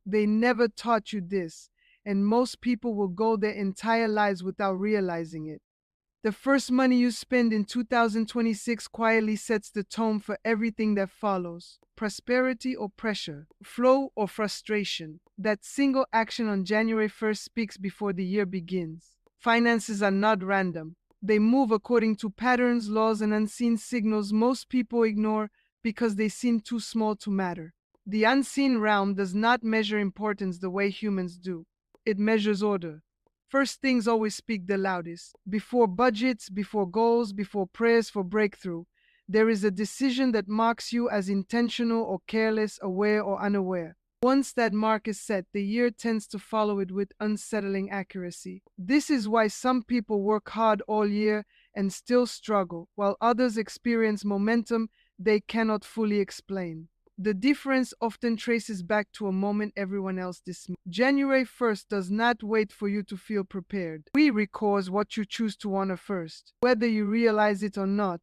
They never taught you this, and most people will go their entire lives without realizing it. The first money you spend in 2026 quietly sets the tone for everything that follows. Prosperity or pressure, flow or frustration. That single action on January 1st speaks before the year begins. Finances are not random. They move according to patterns, laws, and unseen signals most people ignore because they seem too small to matter. The unseen realm does not measure importance the way humans do. It measures order. First things always speak the loudest. Before budgets, before goals, before prayers for breakthrough, there is a decision that marks you as intentional or careless, aware or unaware. Once that mark is set, the year tends to follow it with unsettling accuracy. This is why some people work hard all year and still struggle, while others experience momentum they cannot fully explain. The difference often traces back to a moment everyone else dismissed. January 1st does not wait for you to feel prepared. We record what you choose to honor first. Whether you realize it or not,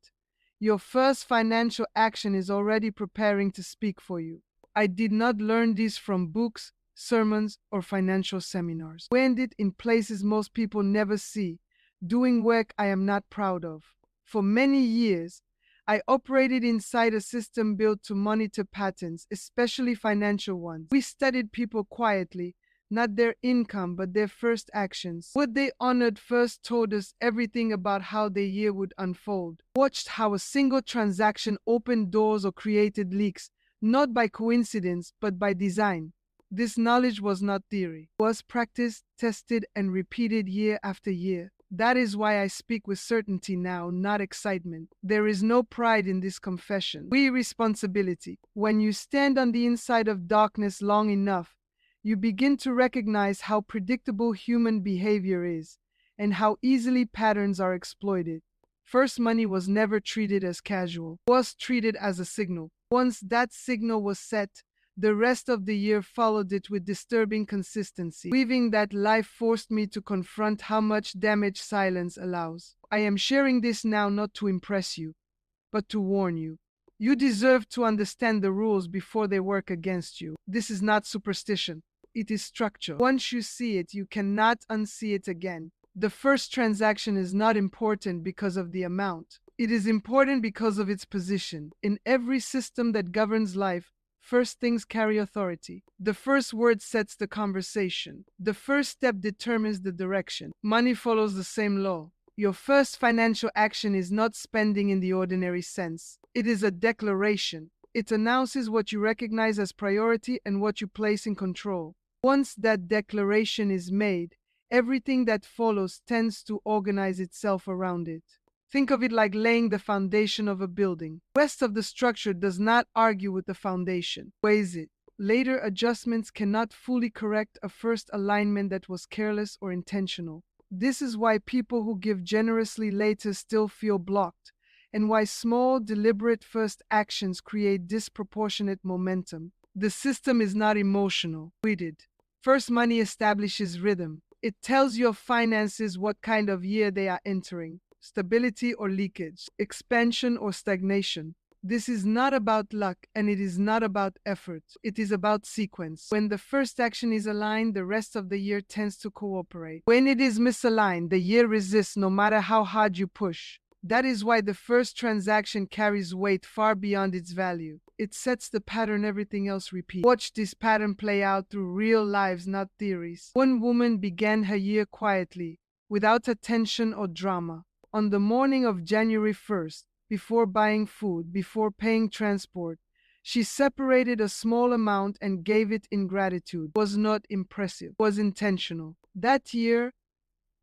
your first financial action is already preparing to speak for you. I did not learn this from books, sermons, or financial seminars. I learned it in places most people never see, doing work I am not proud of. For many years, I operated inside a system built to monitor patterns, especially financial ones. We studied people quietly, not their income, but their first actions. What they honored first told us everything about how their year would unfold. Watched how a single transaction opened doors or created leaks, not by coincidence, but by design. This knowledge was not theory. It was practiced, tested, and repeated year after year. That is why I speak with certainty now, not excitement. There is no pride in this confession. Responsibility. When you stand on the inside of darkness long enough, you begin to recognize how predictable human behavior is and how easily patterns are exploited. First money was never treated as casual. It was treated as a signal. Once that signal was set, the rest of the year followed it with disturbing consistency. Weaving that life forced me to confront how much damage silence allows. I am sharing this now not to impress you, but to warn you. You deserve to understand the rules before they work against you. This is not superstition. It is structure. Once you see it, you cannot unsee it again. The first transaction is not important because of the amount. It is important because of its position. In every system that governs life, first things carry authority. The first word sets the conversation. The first step determines the direction. Money follows the same law. Your first financial action is not spending in the ordinary sense. It is a declaration. It announces what you recognize as priority and what you place in control. Once that declaration is made, everything that follows tends to organize itself around it. Think of it like laying the foundation of a building. The rest of the structure does not argue with the foundation, weighs it. Later adjustments cannot fully correct a first alignment that was careless or intentional. This is why people who give generously later still feel blocked, and why small, deliberate first actions create disproportionate momentum. The system is not emotional. We did. First money establishes rhythm. It tells your finances what kind of year they are entering. Stability or leakage, expansion or stagnation. This is not about luck and it is not about effort. It is about sequence. When the first action is aligned, the rest of the year tends to cooperate. When it is misaligned, the year resists no matter how hard you push. That is why the first transaction carries weight far beyond its value. It sets the pattern everything else repeats. Watch this pattern play out through real lives, not theories. One woman began her year quietly, without attention or drama. On the morning of January 1st, before buying food, before paying transport, she separated a small amount and gave it in gratitude. It was not impressive. It was intentional. That year,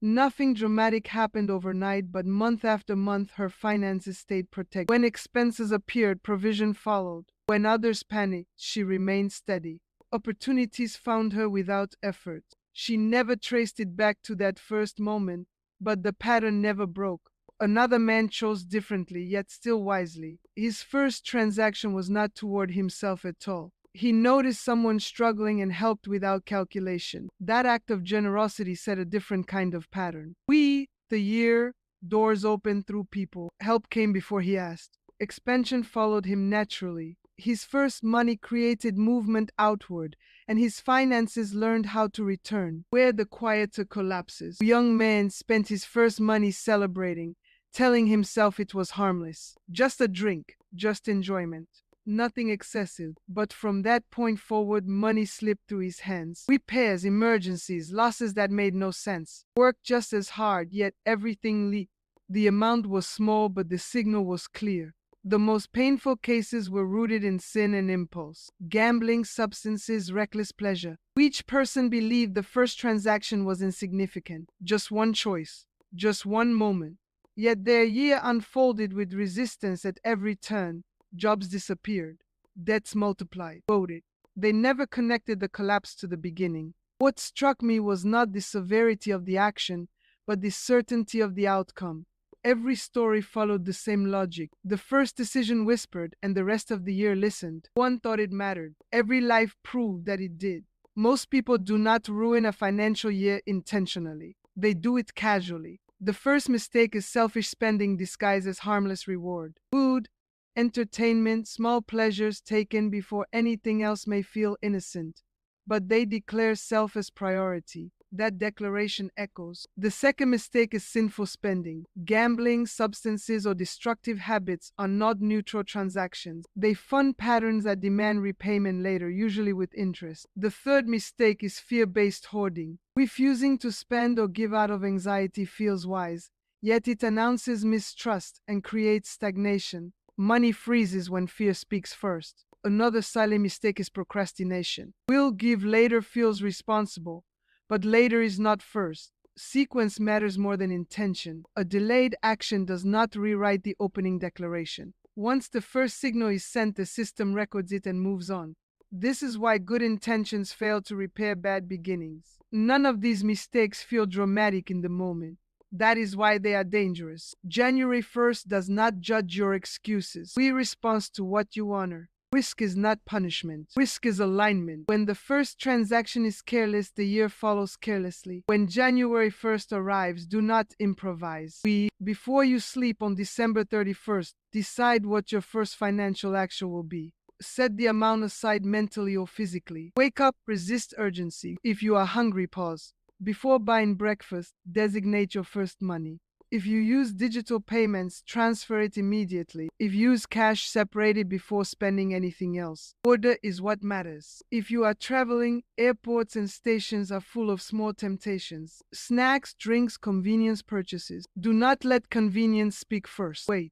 nothing dramatic happened overnight, but month after month, her finances stayed protected. When expenses appeared, provision followed. When others panicked, she remained steady. Opportunities found her without effort. She never traced it back to that first moment, but the pattern never broke. Another man chose differently, yet still wisely. His first transaction was not toward himself at all. He noticed someone struggling and helped without calculation. That act of generosity set a different kind of pattern. The year, doors opened through people. Help came before he asked. Expansion followed him naturally. His first money created movement outward, and his finances learned how to return. Where the quieter collapses. The young man spent his first money celebrating, telling himself it was harmless. Just a drink, just enjoyment. Nothing excessive, but from that point forward, money slipped through his hands. Repairs, emergencies, losses that made no sense. Worked just as hard, yet everything leaked. The amount was small, but the signal was clear. The most painful cases were rooted in sin and impulse, gambling, substances, reckless pleasure. Each person believed the first transaction was insignificant, just one choice, just one moment. Yet their year unfolded with resistance at every turn. Jobs disappeared. Debts multiplied. Voted. They never connected the collapse to the beginning. What struck me was not the severity of the action, but the certainty of the outcome. Every story followed the same logic. The first decision whispered, and the rest of the year listened. One thought it mattered. Every life proved that it did. Most people do not ruin a financial year intentionally. They do it casually. The first mistake is selfish spending disguised as harmless reward. Food, entertainment, small pleasures taken before anything else may feel innocent, but they declare self as priority. That declaration echoes. The second mistake is sinful spending. Gambling, substances, or destructive habits are not neutral transactions. They fund patterns that demand repayment later, usually with interest. The third mistake is fear-based hoarding. Refusing to spend or give out of anxiety feels wise, yet it announces mistrust and creates stagnation. Money freezes when fear speaks first. Another silent mistake is procrastination. Will give later feels responsible, but later is not first. Sequence matters more than intention. A delayed action does not rewrite the opening declaration. Once the first signal is sent, the system records it and moves on. This is why good intentions fail to repair bad beginnings. None of these mistakes feel dramatic in the moment. That is why they are dangerous. January 1st does not judge your excuses. We respond to what you honor. Risk is not punishment. Risk is alignment. When the first transaction is careless, the year follows carelessly. When January 1st arrives, do not improvise. Before you sleep on December 31st, decide what your first financial action will be. Set the amount aside mentally or physically. Wake up, resist urgency. If you are hungry, pause. Before buying breakfast, designate your first money. If you use digital payments, transfer it immediately. If you use cash, separate it before spending anything else. Order is what matters. If you are traveling, airports and stations are full of small temptations. Snacks, drinks, convenience purchases. Do not let convenience speak first. Wait.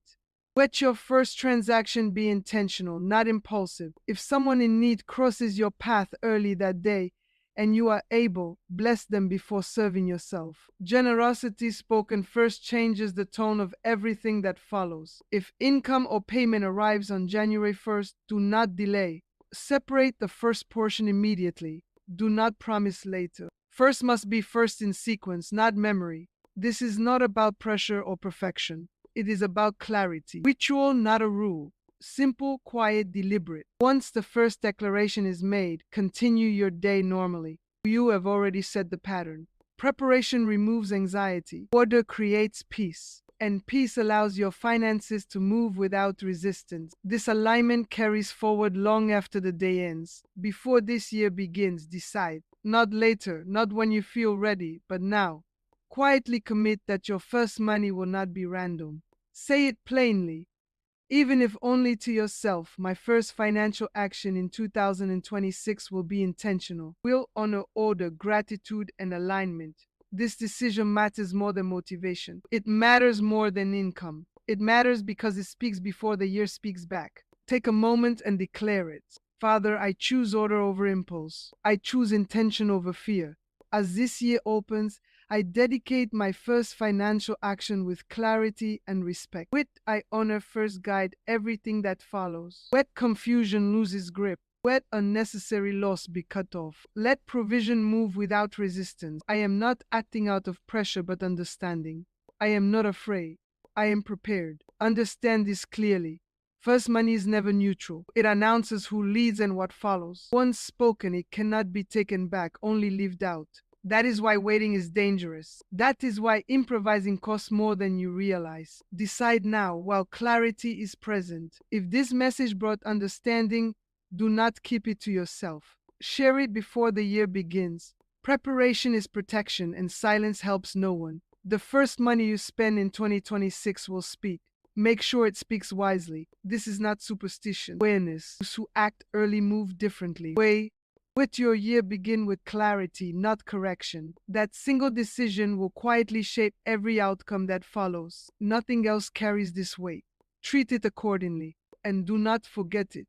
Let your first transaction be intentional, not impulsive. If someone in need crosses your path early that day, and you are able, bless them before serving yourself. Generosity spoken first changes the tone of everything that follows. If income or payment arrives on January 1st, do not delay. Separate the first portion immediately. Do not promise later. First must be first in sequence, not memory. This is not about pressure or perfection. It is about clarity. Ritual, not a rule. Simple, quiet, deliberate. Once the first declaration is made, continue your day normally. You have already set the pattern. Preparation removes anxiety. Order creates peace. And peace allows your finances to move without resistance. This alignment carries forward long after the day ends. Before this year begins, decide. Not later, not when you feel ready, but now. Quietly commit that your first money will not be random. Say it plainly. Even if only to yourself, my first financial action in 2026 will be intentional. Will honor order, gratitude, and alignment. This decision matters more than motivation. It matters more than income. It matters because it speaks before the year speaks back. Take a moment and declare it. Father, I choose order over impulse. I choose intention over fear. As this year opens, I dedicate my first financial action with clarity and respect. With I honor first guide everything that follows. Let confusion lose its grip. Let unnecessary loss be cut off. Let provision move without resistance. I am not acting out of pressure but understanding. I am not afraid. I am prepared. Understand this clearly. First money is never neutral. It announces who leads and what follows. Once spoken, it cannot be taken back, only lived out. That is why waiting is dangerous. That is why improvising costs more than you realize. Decide now while clarity is present. If this message brought understanding, do not keep it to yourself. Share it before the year begins. Preparation is protection, and silence helps no one. The first money you spend in 2026 will speak. Make sure it speaks wisely. This is not superstition. Awareness. Those who act early move differently. Let your year begin with clarity, not correction. That single decision will quietly shape every outcome that follows. Nothing else carries this weight. Treat it accordingly, and do not forget it.